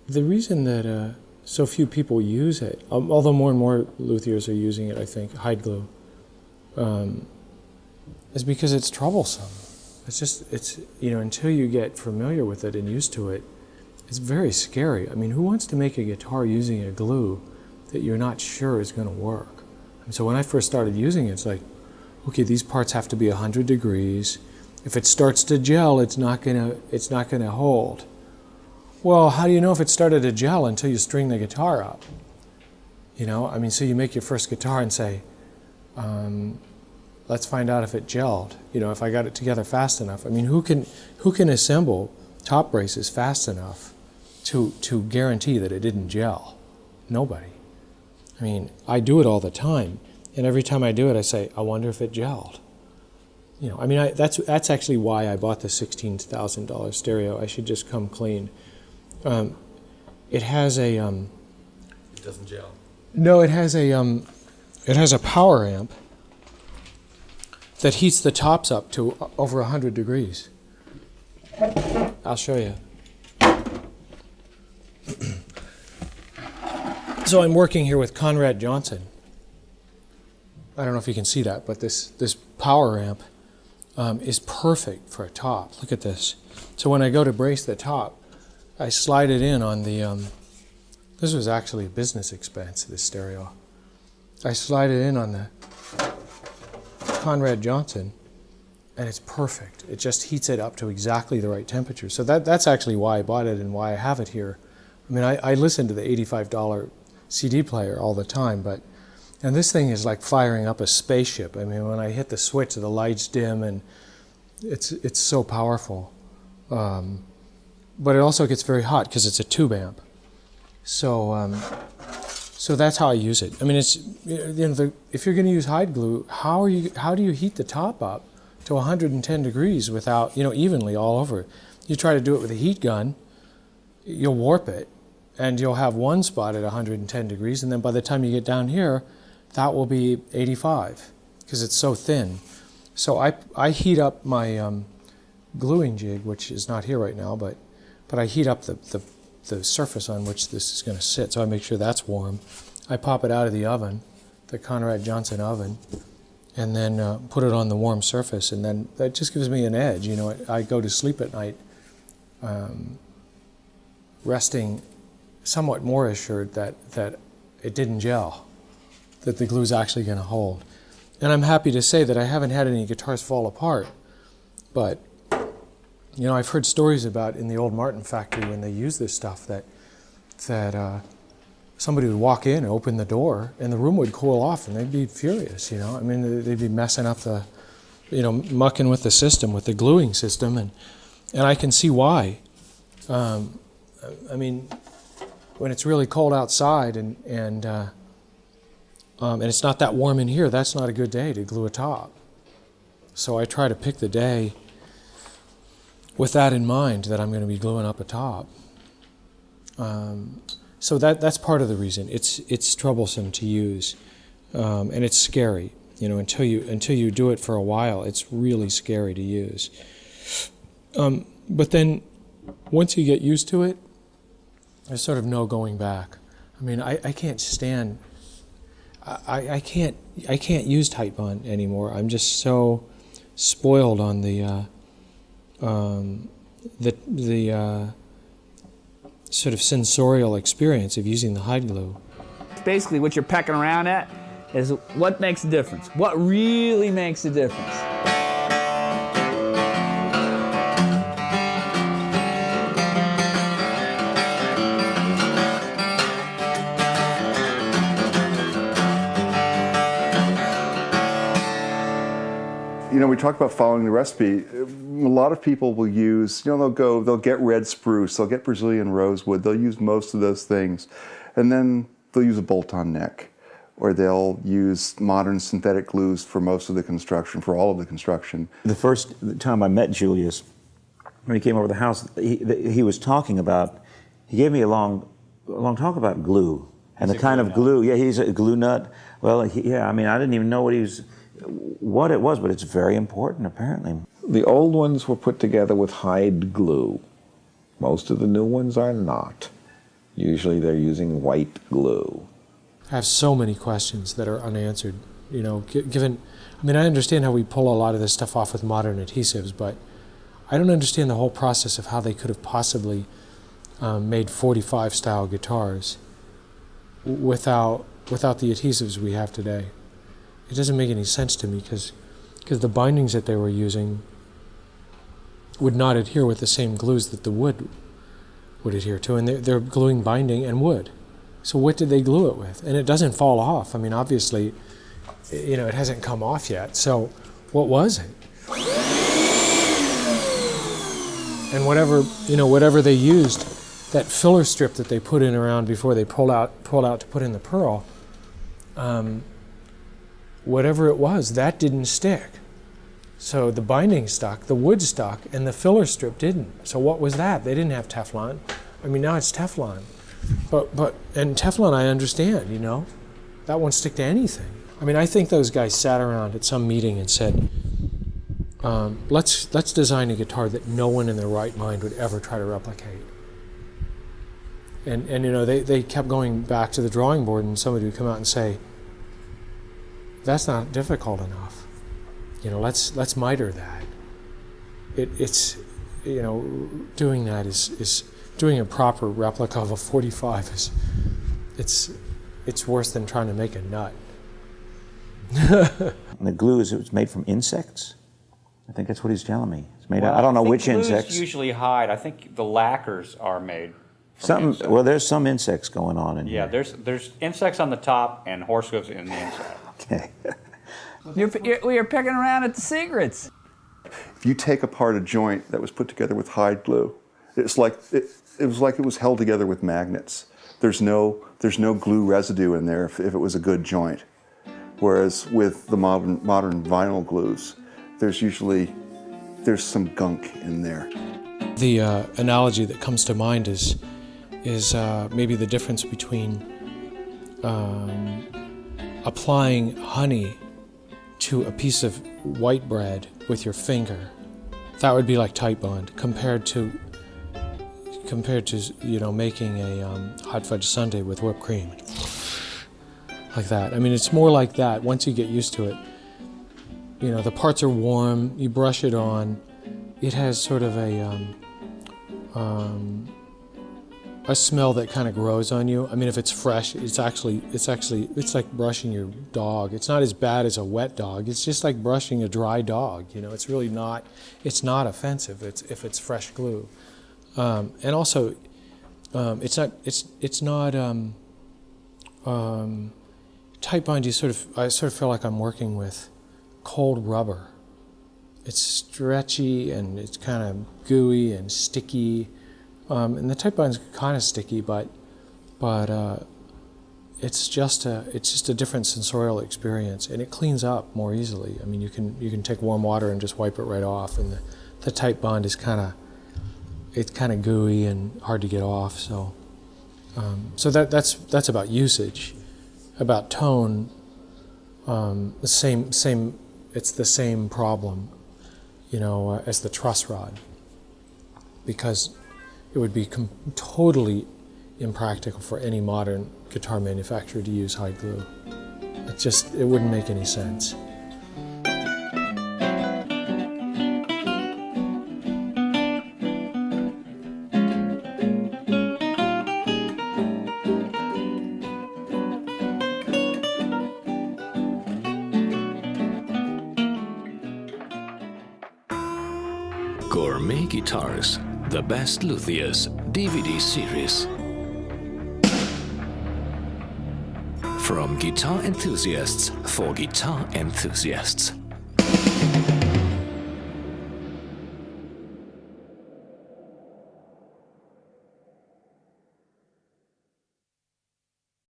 The reason that so few people use it, although more and more luthiers are using it, I think, hide glue, is because it's troublesome. It's until you get familiar with it and used to it, it's very scary. I mean, who wants to make a guitar using a glue that you're not sure is going to work? And so when I first started using it, it's like, okay, these parts have to be 100 degrees. If it starts to gel, it's not gonna hold. Well, how do you know if it started to gel until you string the guitar up? So you make your first guitar and say, let's find out if it gelled. If I got it together fast enough. I mean, who can assemble top braces fast enough to guarantee that it didn't gel? Nobody. I mean, I do it all the time, and every time I do it, I say, I wonder if it gelled. That's actually why I bought the $16,000 stereo. I should just come clean. It has a. It doesn't gel. No, it has a power amp that heats the tops up to over 100 degrees. I'll show you. So I'm working here with Conrad Johnson. I don't know if you can see that, but this power amp is perfect for a top. Look at this. So when I go to brace the top, I slide it in on the, this was actually a business expense, this stereo. I slide it in on the Conrad Johnson, and it's perfect. It just heats it up to exactly the right temperature. So that's actually why I bought it and why I have it here. I mean, I listen to the $85 CD player all the time, and this thing is like firing up a spaceship. I mean, when I hit the switch, the lights dim, and it's so powerful. But it also gets very hot because it's a tube amp. So that's how I use it. I mean, it's if you're going to use hide glue, how do you heat the top up to 110 degrees without evenly all over it? You try to do it with a heat gun, you'll warp it, and you'll have one spot at 110 degrees, and then by the time you get down here, that will be 85 because it's so thin. So I heat up my gluing jig, which is not here right now, but I heat up the surface on which this is going to sit, so I make sure that's warm. I pop it out of the oven, the Conrad Johnson oven, and then put it on the warm surface, and then that just gives me an edge. I go to sleep at night resting somewhat more assured that it didn't gel, that the glue's actually going to hold. And I'm happy to say that I haven't had any guitars fall apart, but I've heard stories about in the old Martin factory when they used this stuff that somebody would walk in and open the door and the room would cool off and they'd be furious, I mean, they'd be messing up the, mucking with the system, with the gluing system, and I can see why. I mean, when it's really cold outside and it's not that warm in here, that's not a good day to glue a top. So I try to pick the day with that in mind, that I'm going to be gluing up a top. So that's part of the reason. It's troublesome to use, and it's scary. Until you do it for a while, it's really scary to use. But then, once you get used to it, there's sort of no going back. I mean, I can't stand. I can't use tight bond anymore. I'm just so spoiled on the sort of sensorial experience of using the hide glue. Basically, what you're pecking around at is what makes a difference. What really makes a difference. We talk about following the recipe. A lot of people will use, they'll get red spruce, they'll get Brazilian rosewood, they'll use most of those things, and then they'll use a bolt-on neck, or they'll use modern synthetic glues for most of the construction, for all of the construction. The first time I met Julius, when he came over the house, he was talking about, he gave me a long talk about glue, and the kind of glue, he's a glue nut. Well, I mean, I didn't even know what it was, but it's very important, apparently. The old ones were put together with hide glue. Most of the new ones are not. Usually they're using white glue. I have so many questions that are unanswered. You know, given, I mean, I understand how we pull a lot of this stuff off with modern adhesives, but I don't understand the whole process of how they could have possibly made 45 style guitars without the adhesives we have today. It doesn't make any sense to me because the bindings that they were using would not adhere with the same glues that the wood would adhere to, and they're gluing binding and wood. So what did they glue it with? And it doesn't fall off. I mean, obviously, you know, it hasn't come off yet. So what was it? And whatever they used, that filler strip that they put in around before they pulled out to put in the pearl, whatever it was, that didn't stick. So the binding stuck, the wood stuck, and the filler strip didn't. So what was that? They didn't have Teflon. I mean, now it's Teflon. And Teflon I understand, you know. That won't stick to anything. I mean, I think those guys sat around at some meeting and said, let's design a guitar that no one in their right mind would ever try to replicate. And you know, they kept going back to the drawing board, and somebody would come out and say, that's not difficult enough. You know, let's miter that. It's you know, doing that is doing a proper replica of a 45 is it's worse than trying to make a nut. And the glue it's made from insects? I think that's what he's telling me. It's made I don't know which insects. Usually hide. I think the lacquers are made from insects. Well, there's some insects going on in Yeah, here. there's insects on the top and horse hooves in the inside. Okay. You're picking around at the secrets. If you take apart a joint that was put together with hide glue, it's like it was like it was held together with magnets. There's no glue residue in there if it was a good joint. Whereas with the modern vinyl glues, there's some gunk in there. The analogy that comes to mind is maybe the difference between applying honey to a piece of white bread with your finger. That would be like tight bond compared to you know, making a hot fudge sundae with whipped cream, like that. I mean, it's more like that. Once you get used to it, you know, the parts are warm. You brush it on. It has sort of a smell that kind of grows on you. I mean, if it's fresh, it's like brushing your dog. It's not as bad as a wet dog. It's just like brushing a dry dog. You know, it's really not. It's not offensive. If it's fresh glue, and also, it's not. Tight bind. I sort of feel like I'm working with cold rubber. It's stretchy and it's kind of gooey and sticky. And the tight bind's kind of sticky, but it's just a different sensorial experience, and it cleans up more easily. I mean, you can take warm water and just wipe it right off, and the tight bond is kind of gooey and hard to get off. So that's about usage. About tone, the same. It's the same problem, you know, as the truss rod, because it would be totally impractical for any modern guitar manufacturer to use hide glue. It wouldn't make any sense. Gourmet Guitars, the best Luthiers DVD series. From guitar enthusiasts for guitar enthusiasts.